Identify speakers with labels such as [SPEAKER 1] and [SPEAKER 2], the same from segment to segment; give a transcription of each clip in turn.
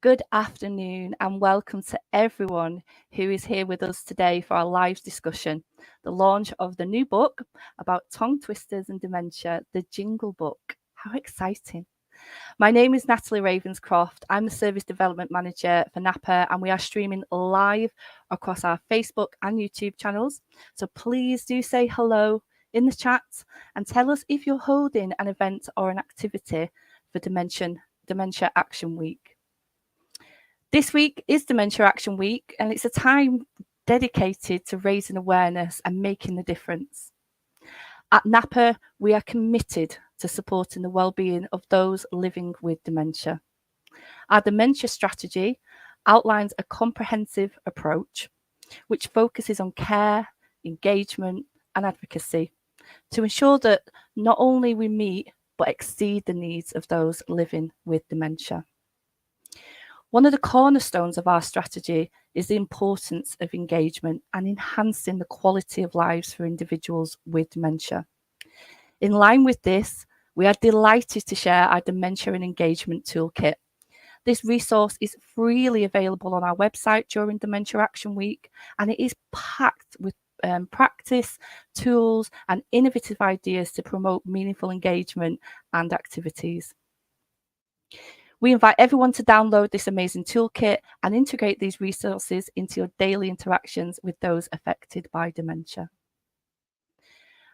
[SPEAKER 1] Good afternoon and welcome to everyone who is here with us today for our live discussion, the launch of the new book about tongue twisters and dementia, the Jingle Book. How exciting. My name is Natalie Ravenscroft. I'm the Service Development Manager for NAPA and we are streaming live across our Facebook and YouTube channels. So please do say hello in the chat and tell us if you're holding an event or an activity for Dementia Action Week. This week is Dementia Action Week, and it's a time dedicated to raising awareness and making the difference. At NAPA, we are committed to supporting the well-being of those living with dementia. Our dementia strategy outlines a comprehensive approach which focuses on care, engagement, and advocacy to ensure that not only we meet but exceed the needs of those living with dementia. One of the cornerstones of our strategy is the importance of engagement and enhancing the quality of lives for individuals with dementia. In line with this, we are delighted to share our Dementia and Engagement Toolkit. This resource is freely available on our website during Dementia Action Week, and it is packed with practice, tools, and innovative ideas to promote meaningful engagement and activities. We invite everyone to download this amazing toolkit and integrate these resources into your daily interactions with those affected by dementia.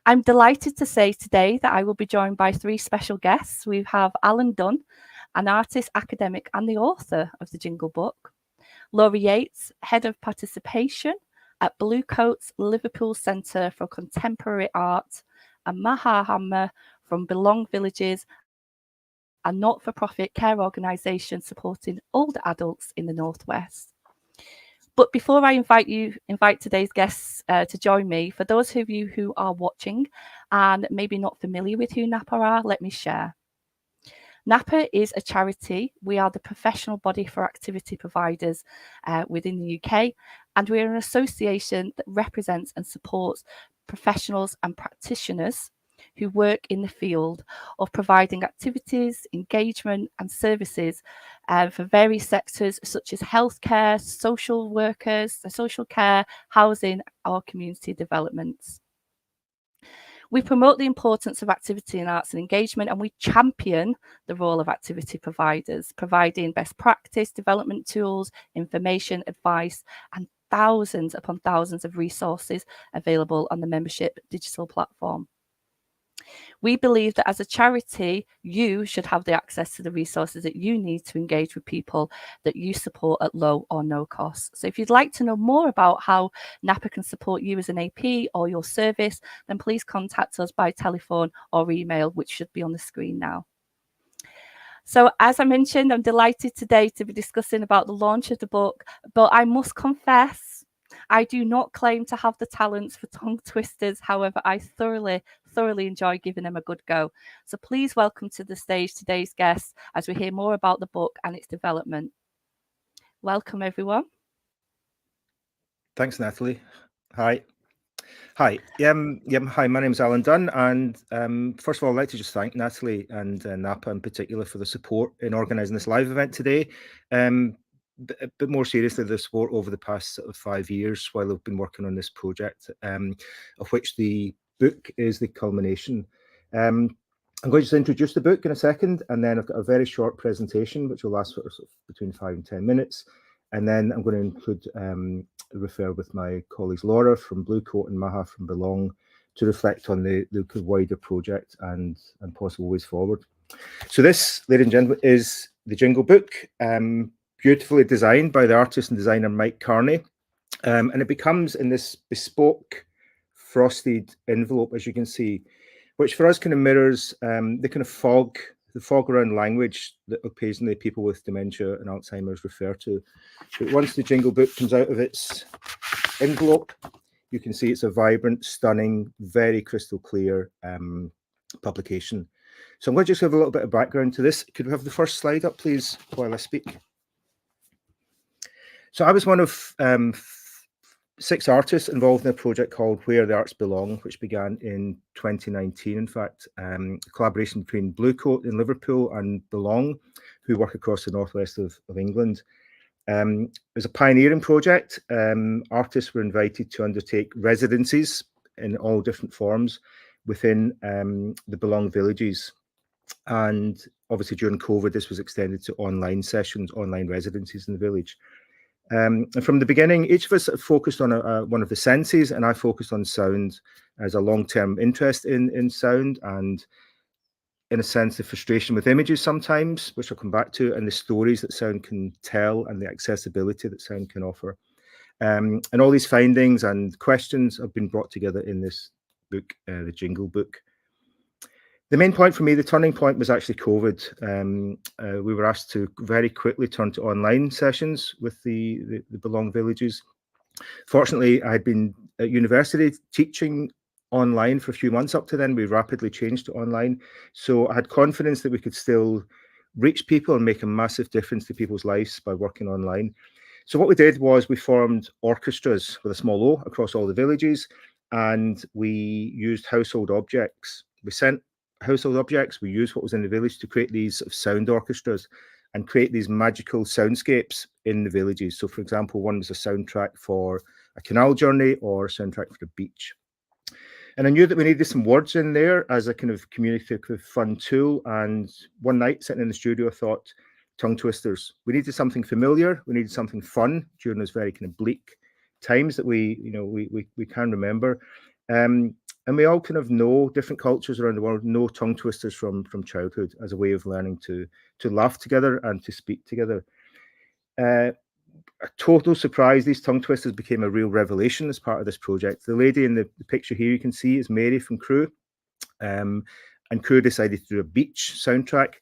[SPEAKER 1] I'm delighted to say today that I will be joined by three special guests. We have Alan Dunn, an artist, academic, and the author of the Jingle Book. Laura Yates, Head of Participation at Bluecoat's Liverpool Centre for Contemporary Art, and Maha Hammer from Belong Villages, a not-for-profit care organisation supporting older adults in the Northwest. But before I invite today's guests to join me, for those of you who are watching and maybe not familiar with who NAPA are, let me share. NAPA is a charity. We are the professional body for activity providers within the UK, and we are an association that represents and supports professionals and practitioners who work in the field of providing activities, engagement and services for various sectors such as healthcare, social workers, social care, housing or community developments. We promote the importance of activity in arts and engagement, and we champion the role of activity providers, providing best practice, development tools, information, advice, and thousands upon thousands of resources available on the membership digital platform. We believe that as a charity, you should have the access to the resources that you need to engage with people that you support at low or no cost. So if you'd like to know more about how NAPA can support you as an AP or your service, then please contact us by telephone or email, which should be on the screen now. So as I mentioned, I'm delighted today to be discussing about the launch of the book, but I must confess, I do not claim to have the talents for tongue twisters. However, I thoroughly enjoy giving them a good go. So please welcome to the stage today's guests as we hear more about the book and its development. Welcome, everyone.
[SPEAKER 2] Thanks, Natalie. Hi. Hi, hi. My name is Alan Dunn, and first of all, I'd like to just thank Natalie and NAPA in particular for the support in organising this live event today. But more seriously, the support over the past sort of 5 years while I've been working on this project, of which the book is the culmination. I'm going to just introduce the book in a second, and then I've got a very short presentation which will last for sort of between 5 and 10 minutes. And then I'm going to include refer with my colleagues Laura from Bluecoat and Maha from Belong to reflect on the wider project and possible ways forward. So this, ladies and gentlemen, is the Jingle Book, beautifully designed by the artist and designer Mike Carney, and it becomes in this bespoke frosted envelope, as you can see, which for us kind of mirrors the kind of fog around language that occasionally people with dementia and Alzheimer's refer to. But once the Jingle Book comes out of its envelope, you can see it's a vibrant, stunning, very crystal clear publication. So I'm going to just give a little bit of background to this. Could we have the first slide up, please, while I speak? So I was one of 6 artists involved in a project called Where the Arts Belong, which began in 2019, in fact, a collaboration between Bluecoat in Liverpool and Belong, who work across the northwest of England. It was a pioneering project. Artists were invited to undertake residencies in all different forms within the Belong villages. And obviously during COVID, this was extended to online sessions, online residencies in the village. And from the beginning, each of us focused on one of the senses, and I focused on sound as a long-term interest in sound, and in a sense, the frustration with images sometimes, which I'll come back to, and the stories that sound can tell and the accessibility that sound can offer. And all these findings and questions have been brought together in this book, the Jingle Book. The main point for me, the turning point, was actually COVID. We were asked to very quickly turn to online sessions with the Belong villages. Fortunately, I had been at university teaching online for a few months up to then. We rapidly changed to online. So I had confidence that we could still reach people and make a massive difference to people's lives by working online. So what we did was we formed orchestras with a small O across all the villages, and we used household objects. We sent household objects, we used what was in the village to create these sound orchestras and create these magical soundscapes in the villages. So for example, one was a soundtrack for a canal journey or a soundtrack for the beach. And I knew that we needed some words in there as a kind of communicative fun tool. And one night sitting in the studio, I thought, tongue twisters. We needed something familiar. We needed something fun during those very kind of bleak times that we can remember. And we all kind of know, different cultures around the world know tongue twisters from childhood as a way of learning to laugh together and to speak together. A total surprise, these tongue twisters became a real revelation as part of this project. The lady in the picture here you can see is Mary from Crewe, and Crewe decided to do a beach soundtrack.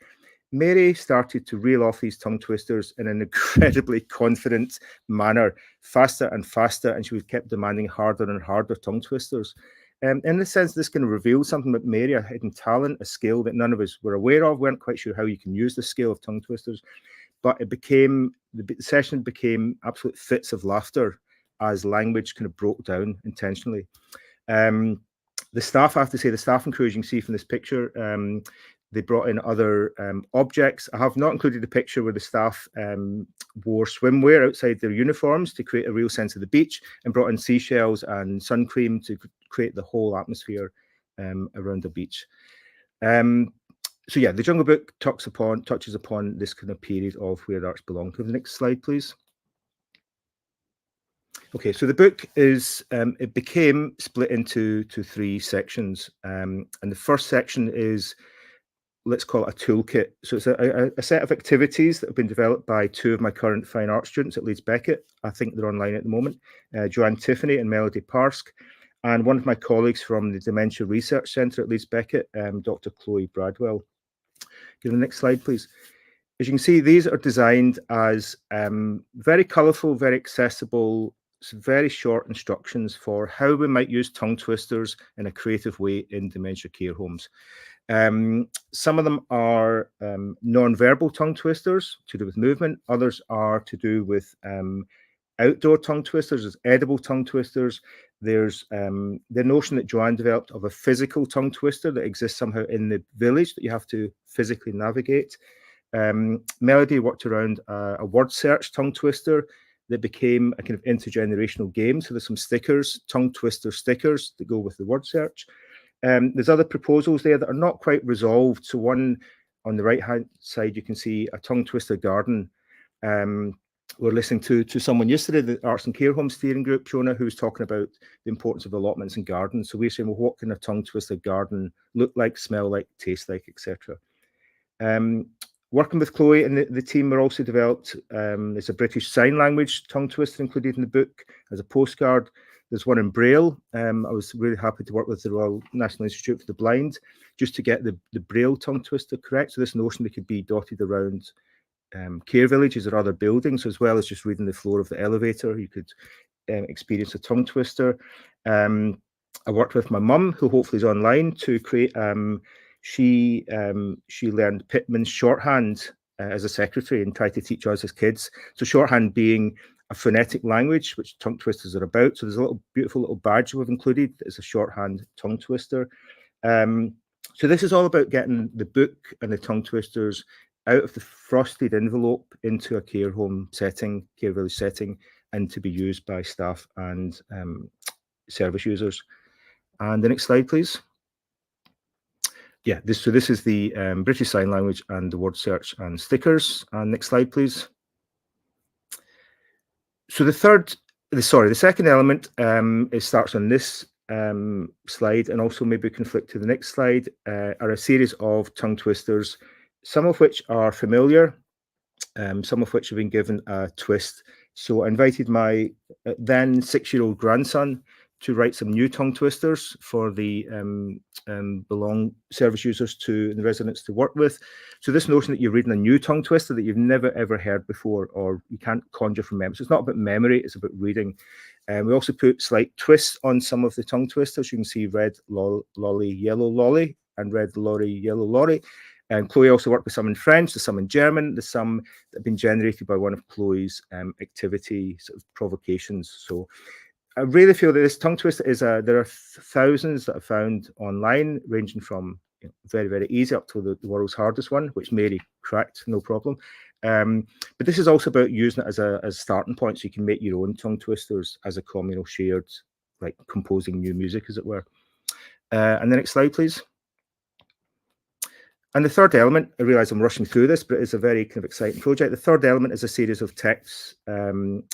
[SPEAKER 2] Mary started to reel off these tongue twisters in an incredibly confident manner, faster and faster, and she kept demanding harder and harder tongue twisters. In a sense, this kind of revealed something about Mary, a hidden talent, a skill that none of us were aware of. We weren't quite sure how you can use the skill of tongue twisters. But the session became absolute fits of laughter as language kind of broke down intentionally. The staff, I have to say, the staff and crew, as you can see from this picture, they brought in other objects. I have not included the picture where the staff wore swimwear outside their uniforms to create a real sense of the beach, and brought in seashells and sun cream to create the whole atmosphere around the beach. So yeah, the Jungle Book touches upon this kind of period of where the arts belong. Can the next slide, please? Okay, so the book is, it became split into three sections. And the first section is, let's call it a toolkit. So it's a set of activities that have been developed by two of my current fine art students at Leeds Beckett. I think they're online at the moment, Joanne Tiffany and Melody Parsk, and one of my colleagues from the Dementia Research Centre at Leeds Beckett, Dr. Chloe Bradwell. Give the next slide, please. As you can see, these are designed as very colourful, very accessible, very short instructions for how we might use tongue twisters in a creative way in dementia care homes. Some of them are non-verbal tongue twisters to do with movement. Others are to do with outdoor tongue twisters, as edible tongue twisters. There's the notion that Joanne developed of a physical tongue twister that exists somehow in the village that you have to physically navigate. Melody worked around a word search tongue twister that became a kind of intergenerational game. So there's some stickers, tongue twister stickers that go with the word search. There's other proposals there that are not quite resolved. So one on the right-hand side, you can see a tongue twister garden. We're listening to someone yesterday, the Arts and Care Home Steering Group, Shona, who was talking about the importance of allotments and gardens. So we're saying, well, what can a tongue twister garden look like, smell like, taste like, etc. Working with Chloe and the team, we're also developed, there's a British Sign Language tongue twister included in the book as a postcard. There's one in Braille. I was really happy to work with the Royal National Institute for the Blind just to get the Braille tongue twister correct. So this notion that could be dotted around care villages or other buildings, as well as just reading the floor of the elevator, you could experience a tongue twister. I worked with my mum, who hopefully is online, to create, she learned Pitman's shorthand as a secretary and tried to teach us as kids. So shorthand being a phonetic language, which tongue twisters are about. So there's a beautiful little badge we've included as a shorthand tongue twister. So this is all about getting the book and the tongue twisters out of the frosted envelope into a care home setting, care village setting, and to be used by staff and service users. And the next slide, please. Yeah, this is the British Sign Language and the word search and stickers. And next slide, please. So the second element, it starts on this slide, and also maybe we can flick to the next slide, are a series of tongue twisters, some of which are familiar, some of which have been given a twist. So I invited my then 6-year-old grandson to write some new tongue twisters for the Belong service users and the residents to work with. So this notion that you're reading a new tongue twister that you've never ever heard before, or you can't conjure from memory. So it's not about memory, it's about reading. We also put slight twists on some of the tongue twisters. You can see red lolly, yellow lolly, and red lorry, yellow lorry. And Chloe also worked with some in French, there's some in German, there's some that have been generated by one of Chloe's activity sort of provocations. So I really feel that this tongue twister there are thousands that I've found online, ranging from very, very easy up to the world's hardest one, which Mary cracked, no problem. But this is also about using it as a starting point, so you can make your own tongue twisters as a communal shared, like composing new music, as it were. And the next slide, please. And the third element, I realise I'm rushing through this, but it's a very kind of exciting project. The third element is a series of texts,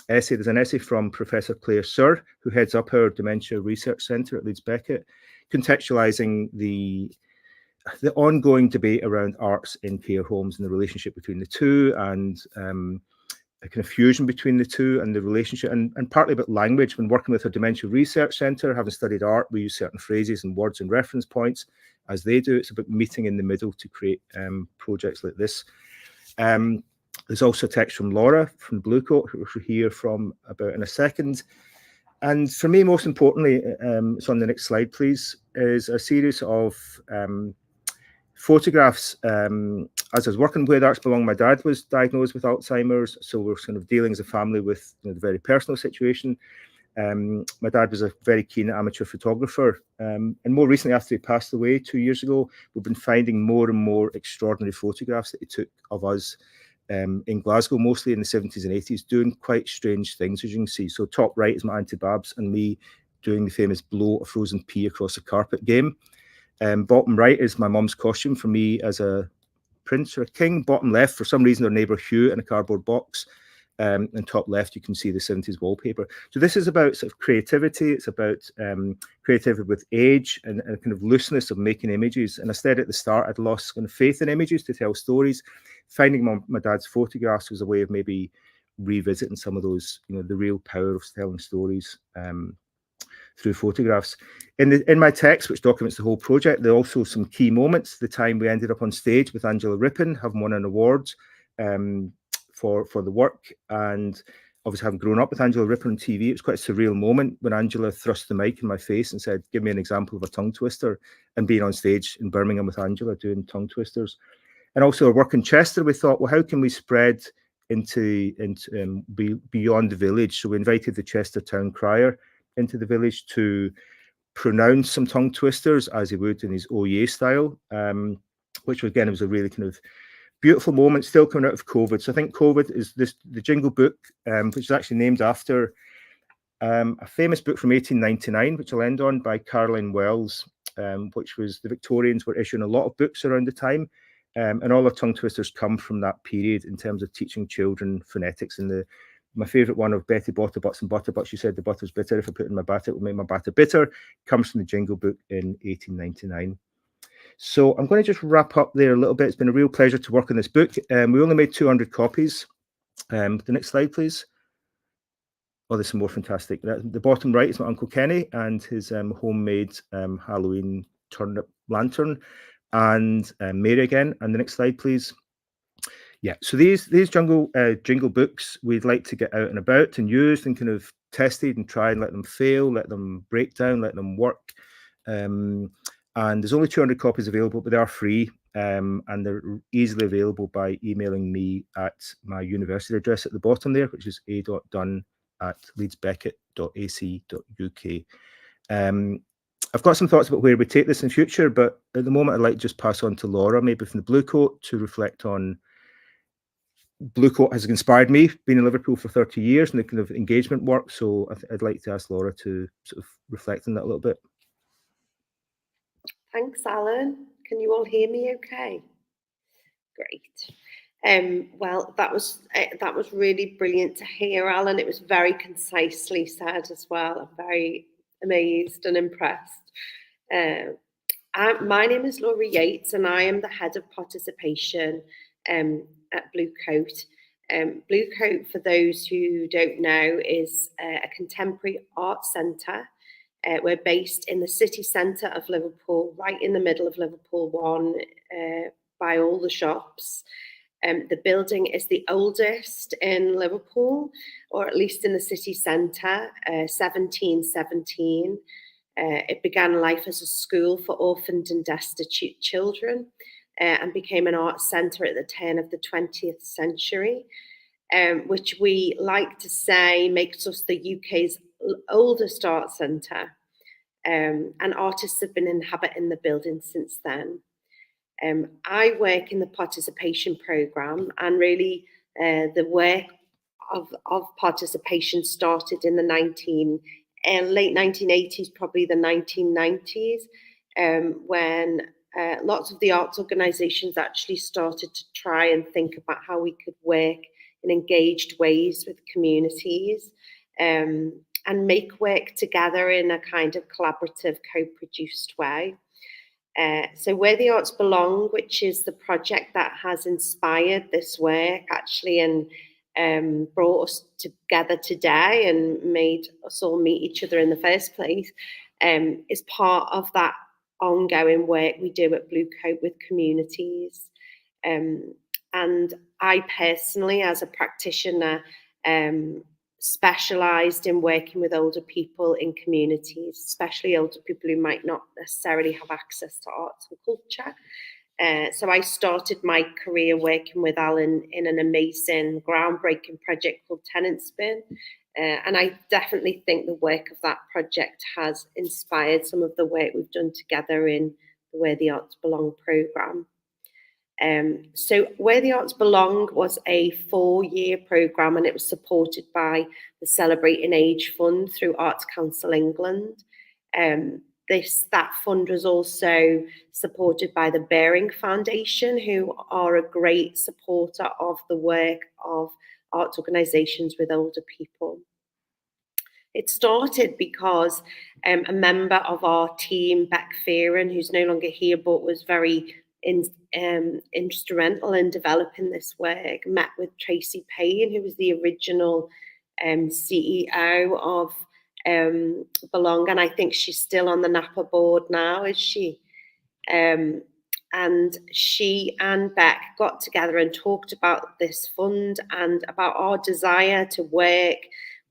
[SPEAKER 2] essay. There's an essay from Professor Claire Surr, who heads up our Dementia Research Centre at Leeds Beckett, contextualising the ongoing debate around arts in care homes and the relationship between the two, and a kind of fusion between the two and the relationship, and partly about language. When working with our Dementia Research Centre, having studied art, we use certain phrases and words and reference points as they do. It's about meeting in the middle to create projects like this. There's also a text from Laura from Bluecoat, who we'll hear from about in a second. And for me, most importantly, it's on the next slide, please, is a series of photographs. As I was working with Arts Belong, my dad was diagnosed with Alzheimer's, so we're sort of dealing as a family with the very personal situation. My dad was a very keen amateur photographer, and more recently, after he passed away 2 years ago, we've been finding more and more extraordinary photographs that he took of us in Glasgow, mostly in the 70s and 80s, doing quite strange things, as you can see. So top right is my Auntie Babs and me doing the famous blow a frozen pea across a carpet game. Bottom right is my mum's costume for me as a prince or a king. Bottom left, for some reason, our neighbour Hugh in a cardboard box. And top left, you can see the 70s wallpaper. So this is about sort of creativity. It's about creativity with age and a kind of looseness of making images. And I said at the start, I'd lost kind of faith in images to tell stories. Finding my dad's photographs was a way of maybe revisiting some of those, the real power of telling stories through photographs. In my text, which documents the whole project, there are also some key moments. The time we ended up on stage with Angela Rippon, having won an award for the work, and obviously having grown up with Angela Rippon on TV, it was quite a surreal moment when Angela thrust the mic in my face and said, "Give me an example of a tongue twister," and being on stage in Birmingham with Angela doing tongue twisters. And also our work in Chester, we thought, well, how can we spread into beyond the village? So we invited the Chester town crier into the village to pronounce some tongue twisters as he would in his Oye style, which again was a really kind of beautiful moment, still coming out of COVID. So I think COVID is the Jingle Book, which is actually named after a famous book from 1899, which I'll end on, by Caroline Wells, which was the Victorians were issuing a lot of books around the time. And all our tongue twisters come from that period in terms of teaching children phonetics. And my favourite one of Betty Butterbutts and Butterbutts, she said the butter's bitter. If I put it in my batter, it will make my batter bitter. Comes from the Jingle Book in 1899. So I'm going to just wrap up there a little bit. It's been a real pleasure to work on this book. We only made 200 copies. The next slide, please. Oh, there's some more fantastic. The bottom right is my Uncle Kenny and his homemade Halloween turnip lantern, and Mary again. And the next slide, please. Yeah, so these Jingle Books we'd like to get out and about and used and kind of tested and try and let them fail, let them break down, let them work. And there's only 200 copies available, but they are free, and they're easily available by emailing me at my university address at the bottom there, which is a.dunn@leedsbeckett.ac.uk. I've got some thoughts about where we take this in future, but at the moment I'd like to just pass on to Laura, maybe from the Bluecoat, to reflect on Bluecoat has inspired me, been in Liverpool for 30 years and the kind of engagement work. So I'd like to ask Laura to sort of reflect on that a little bit.
[SPEAKER 3] Thanks, Alan. Can you all hear me okay? Great. Well, that was really brilliant to hear, Alan. It was very concisely said as well. I'm very amazed and impressed. My name is Laura Yates, and I am the head of participation at Bluecoat. Bluecoat, for those who don't know, is a contemporary art centre. We're based in the city centre of Liverpool, right in the middle of Liverpool 1, by all the shops. The building is the oldest in Liverpool, or at least in the city centre, 1717. It began life as a school for orphaned and destitute children, and became an art centre at the turn of the 20th century, which we like to say makes us the UK's oldest art centre. And artists have been inhabiting the building since then. I work in the participation programme, and really the work of participation started in the late 1980s, probably the 1990s, when lots of the arts organisations actually started to try and think about how we could work in engaged ways with communities, and make work together in a kind of collaborative, co-produced way. So Where the Arts Belong, which is the project that has inspired this work actually, and brought us together today and made us all meet each other in the first place, is part of that ongoing work we do at Bluecoat with communities. And I personally, as a practitioner, specialised in working with older people in communities, especially older people who might not necessarily have access to arts and culture. So I started my career working with Alan in an amazing, groundbreaking project called Tenant Spin. And I definitely think the work of that project has inspired some of the work we've done together in the Where the Arts Belong programme. So Where the Arts Belong was a 4-year programme, and it was supported by the Celebrating Age Fund through Arts Council England. That fund was also supported by the Bearing Foundation, who are a great supporter of the work of arts organisations with older people. It started because a member of our team, Beck Fearon, who's no longer here but was very instrumental in developing this work, met with Tracy Payne, who was the original CEO of Belong, and I think she's still on the NAPA board now, is she? And she and Beck got together and talked about this fund and about our desire to work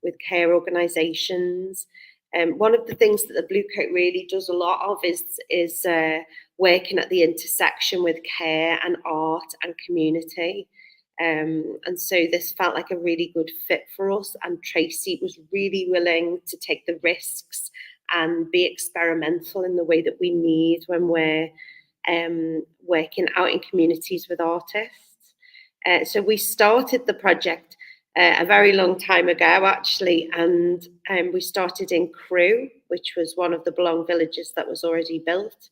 [SPEAKER 3] with care organisations. One of the things that the Bluecoat really does a lot of is working at the intersection with care and art and community. And so this felt like a really good fit for us, and Tracy was really willing to take the risks and be experimental in the way that we need when we're working out in communities with artists. So we started the project a very long time ago, actually, and we started in Crewe, which was one of the Belong villages that was already built,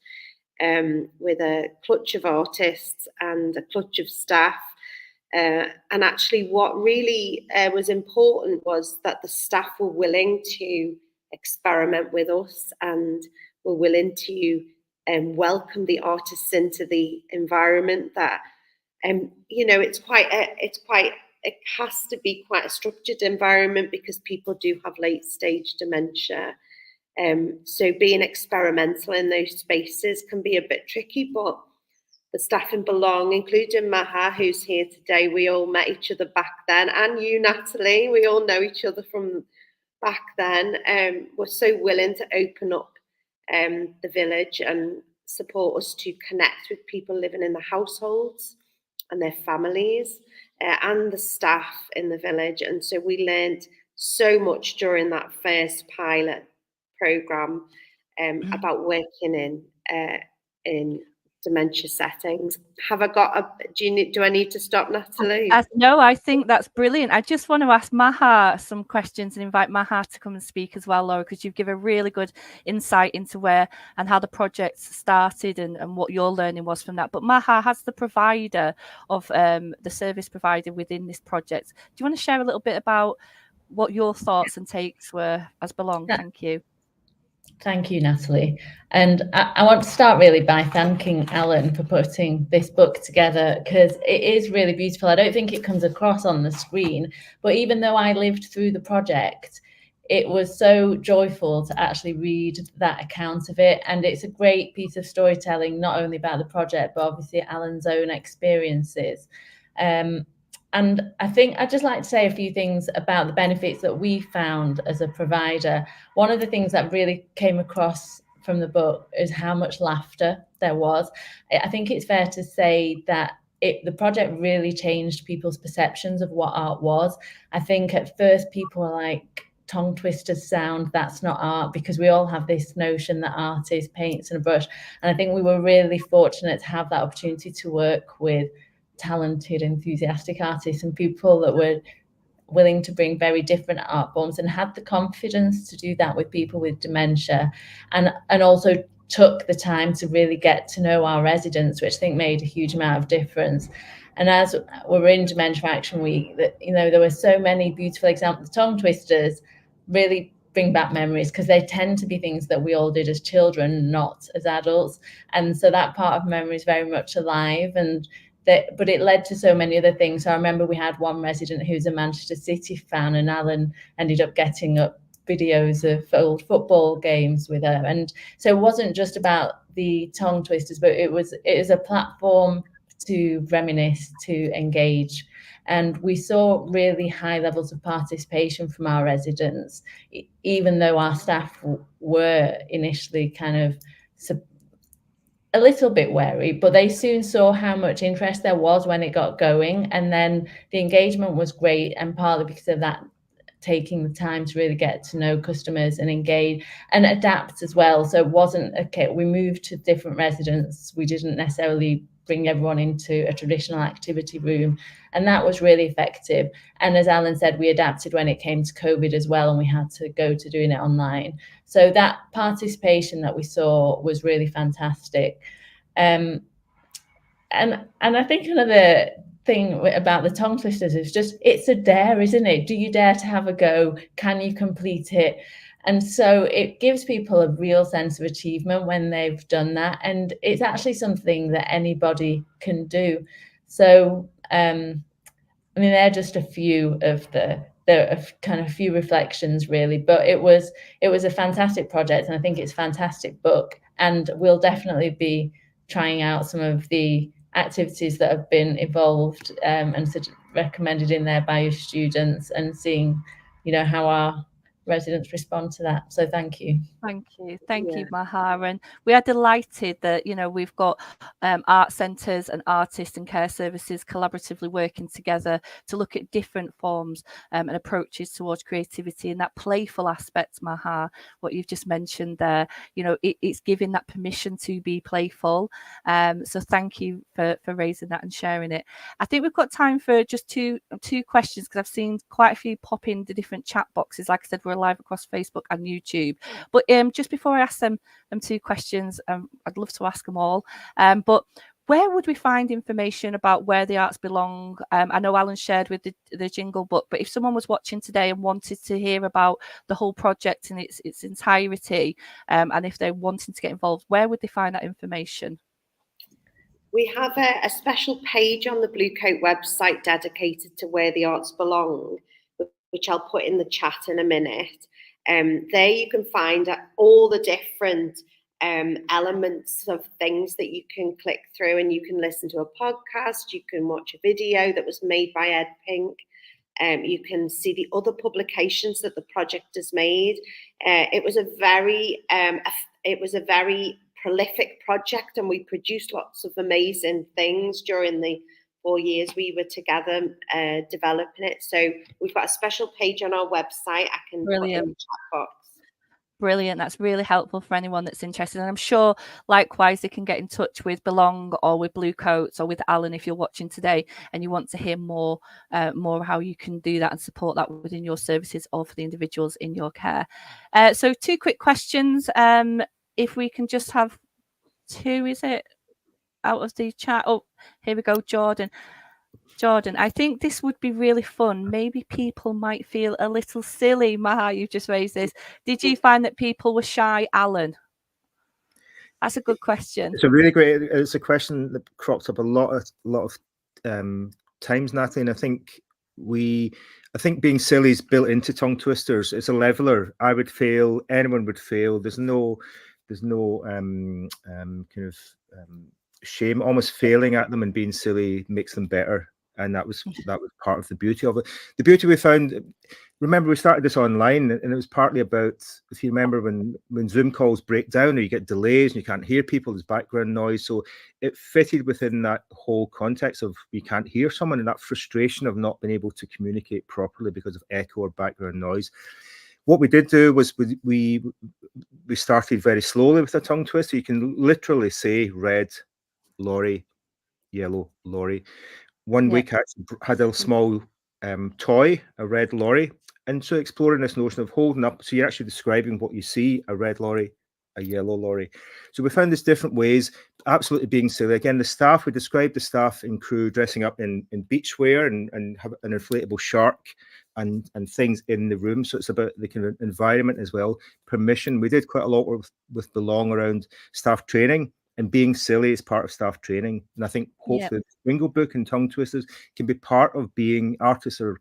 [SPEAKER 3] with a clutch of artists and a clutch of staff. And actually what really was important was that the staff were willing to experiment with us and were willing to welcome the artists into the environment that, you know, it has to be quite a structured environment because people do have late stage dementia. So being experimental in those spaces can be a bit tricky, but the staff in Belong, including Maha, who's here today, we all met each other back then, and you, Natalie, we all know each other from back then, were so willing to open up the village and support us to connect with people living in the households and their families, and the staff in the village. And so we learned so much during that first pilot programme about working in dementia settings. Have I got do I need to stop, Natalie?
[SPEAKER 1] No, I think that's brilliant. I just want to ask Maha some questions and invite Maha to come and speak as well, Laura, because you've given a really good insight into where and how the project started and what your learning was from that. But Maha, as the provider of the service provider within this project, do you want to share a little bit about what your thoughts and takes were as Belong? Thank you.
[SPEAKER 4] Thank you, Natalie. And I want to start really by thanking Alan for putting this book together, because it is really beautiful. I don't think it comes across on the screen, but even though I lived through the project, it was so joyful to actually read that account of it. And it's a great piece of storytelling, not only about the project, but obviously Alan's own experiences. And I think I'd just like to say a few things about the benefits that we found as a provider. One of the things that really came across from the book is how much laughter there was. I think it's fair to say that the project really changed people's perceptions of what art was. I think at first people were like, tongue twisters sound, that's not art, because we all have this notion that art is paints and a brush. And I think we were really fortunate to have that opportunity to work with talented, enthusiastic artists and people that were willing to bring very different art forms and had the confidence to do that with people with dementia, and also took the time to really get to know our residents, which I think made a huge amount of difference. And as we're in Dementia Action Week, that, you know, there were so many beautiful examples. The tongue twisters really bring back memories, because they tend to be things that we all did as children, not as adults. And so that part of memory is very much alive. But it led to so many other things. So I remember we had one resident who's a Manchester City fan, and Alan ended up getting up videos of old football games with her. And so it wasn't just about the tongue twisters, but it was a platform to reminisce, to engage. And we saw really high levels of participation from our residents, even though our staff were initially kind of a little bit wary, but they soon saw how much interest there was when it got going. And then the engagement was great, and partly because of that, taking the time to really get to know customers and engage and adapt as well. So it wasn't, okay, we moved to different residents. We didn't necessarily bring everyone into a traditional activity room, and that was really effective. And as Alan said, we adapted when it came to COVID as well, and we had to go to doing it online. So that participation that we saw was really fantastic. And I think another thing about the tongue twisters is just, it's a dare, isn't it? Do you dare to have a go? Can you complete it? And so it gives people a real sense of achievement when they've done that. And it's actually something that anybody can do. So, I mean, they're just a few of the kind of few reflections, really. But it was a fantastic project, and I think it's a fantastic book. And we'll definitely be trying out some of the activities that have been evolved and recommended in there by your students, and seeing, you know, how our residents respond to that. So thank you.
[SPEAKER 1] Thank you, Maha. And we are delighted that, you know, we've got art centres and artists and care services collaboratively working together to look at different forms and approaches towards creativity, and that playful aspect, Maha, what you've just mentioned there, you know, it's giving that permission to be playful. So thank you for raising that and sharing it. I think we've got time for just two questions, because I've seen quite a few pop in the different chat boxes. Like I said, we're live across Facebook and YouTube. But just before I ask them two questions, I'd love to ask them all. But where would we find information about where the arts belong? I know Alan shared with the Jingle Book, but if someone was watching today and wanted to hear about the whole project in its entirety, and if they're wanting to get involved, where would they find that information?
[SPEAKER 3] We have a special page on the Bluecoat website dedicated to where the arts belong, which I'll put in the chat in a minute. There you can find all the different elements of things that you can click through, and you can listen to a podcast, you can watch a video that was made by Ed Pink, you can see the other publications that the project has made. It was a very prolific project, and we produced lots of amazing things during the 4 years we were together developing it. So we've got a special page on our website. I can put in the chat box.
[SPEAKER 1] Brilliant. That's really helpful for anyone that's interested. And I'm sure likewise they can get in touch with Belong or with Bluecoats or with Alan if you're watching today and you want to hear more how you can do that and support that within your services or for the individuals in your care. So 2 quick questions. If we can just have 2, is it, out of the chat? Oh, here we go, Jordan. Jordan, I think this would be really fun. Maybe people might feel a little silly. Maha, you've just raised this. Did you find that people were shy, Alan? That's a good question.
[SPEAKER 2] It's a really great. It's a question that crops up a lot of times, Natalie. And I think being silly is built into tongue twisters. It's a leveler. I would fail. Anyone would fail. There's no kind of shame. Almost failing at them and being silly makes them better. And that was part of the beauty of it. The beauty we found, remember we started this online and it was partly about, if you remember when Zoom calls break down or you get delays and you can't hear people, there's background noise. So it fitted within that whole context of you can't hear someone and that frustration of not being able to communicate properly because of echo or background noise. What we did do was we started very slowly with a tongue twist. So you can literally say red, lorry, yellow, lorry. One week I had a small toy, a red lorry, and so exploring this notion of holding up, so you're actually describing what you see, a red lorry, a yellow lorry. So we found these different ways, absolutely being silly. Again, the staff, we described the staff and crew dressing up in beachwear and have an inflatable shark and things in the room. So it's about the kind of environment as well. Permission, we did quite a lot with Belong around staff training. And being silly is part of staff training. And I think hopefully Jingle Book and tongue twisters can be part of being artists, or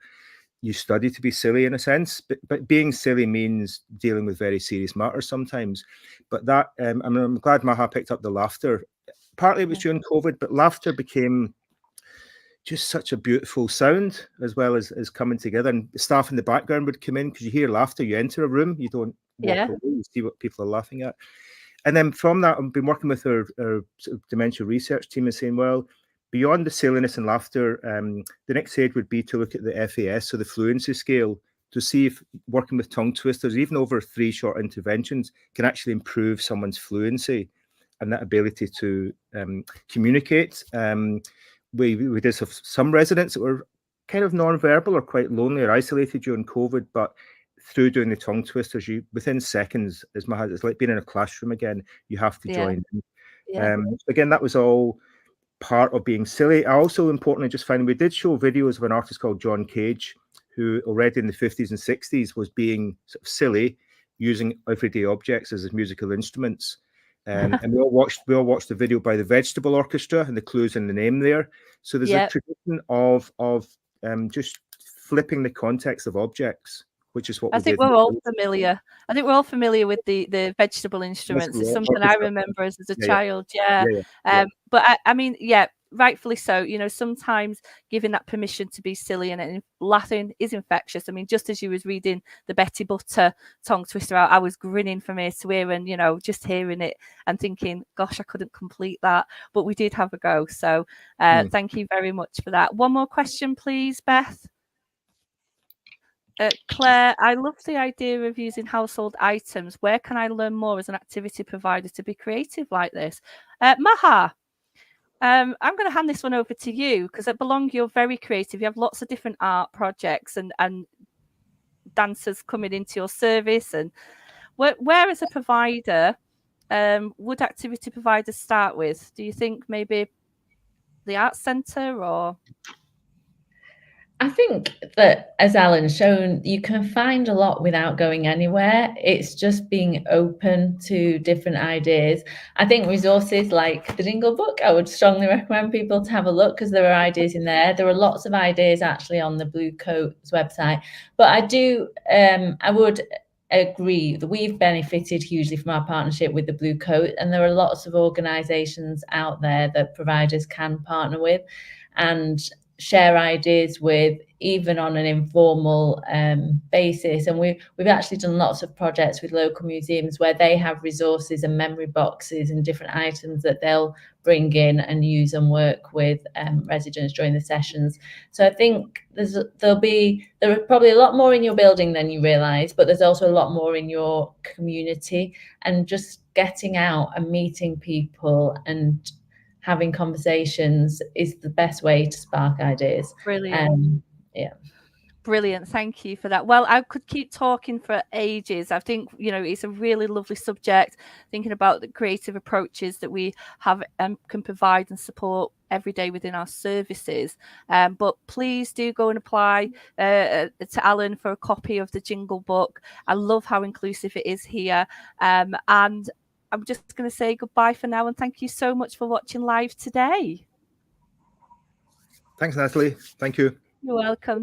[SPEAKER 2] you study to be silly in a sense. But being silly means dealing with very serious matters sometimes. But that, I'm glad Maha picked up the laughter. Partly it was during COVID, but laughter became just such a beautiful sound as well as coming together. And the staff in the background would come in because you hear laughter. You enter a room, you don't walk away, you see what people are laughing at. And then from that, I've been working with our sort of dementia research team and saying, well, beyond the silliness and laughter, the next stage would be to look at the FAS, so the fluency scale, to see if working with tongue twisters, even over 3 short interventions, can actually improve someone's fluency and that ability to communicate. We did have some residents that were kind of non-verbal or quite lonely or isolated during COVID, but through doing the tongue twisters, you within seconds, it's like being in a classroom again. You have to join in. Again, that was all part of being silly. I also importantly just found we did show videos of an artist called John Cage, who already in the 50s and 60s was being sort of silly, using everyday objects as his musical instruments. And we all watched the video by the Vegetable Orchestra, and the clues in the name there. So there's a tradition of just flipping the context of objects, which is what
[SPEAKER 1] I think we're all familiar. I think we're all familiar with the vegetable instruments. It's something I remember as a child. But I mean, rightfully so. You know, sometimes giving that permission to be silly and laughing is infectious. I mean, just as you was reading the Betty Butter tongue twister out, I was grinning from ear to ear, and you know, just hearing it and thinking, "Gosh, I couldn't complete that," but we did have a go. So, thank you very much for that. One more question, please, Beth. Claire, I love the idea of using household items. Where can I learn more as an activity provider to be creative like this? Maha, I'm going to hand this one over to you because at Belong, you're very creative. You have lots of different art projects and dancers coming into your service. And where as a provider, would activity providers start with? Do you think maybe the Arts Centre or...
[SPEAKER 4] I think that, as Alan's shown, you can find a lot without going anywhere. It's just being open to different ideas. I think resources like the Jingle Book, I would strongly recommend people to have a look because there are ideas in there. There are lots of ideas actually on the Bluecoat's website. But I would agree that we've benefited hugely from our partnership with the Bluecoat, and there are lots of organisations out there that providers can partner with. And share ideas with, even on an informal basis. And we've actually done lots of projects with local museums where they have resources and memory boxes and different items that they'll bring in and use and work with residents during the sessions. So I think there are probably a lot more in your building than you realise, but there's also a lot more in your community, and just getting out and meeting people and having conversations is the best way to spark ideas.
[SPEAKER 1] Brilliant.
[SPEAKER 4] Yeah.
[SPEAKER 1] Brilliant. Thank you for that. Well, I could keep talking for ages. I think, it's a really lovely subject, thinking about the creative approaches that we have and can provide and support every day within our services. But please do go and apply to Alan for a copy of the Jingle Book. I love how inclusive it is here. And I'm just going to say goodbye for now, and thank you so much for watching live today.
[SPEAKER 2] Thanks, Natalie. Thank you.
[SPEAKER 1] You're welcome.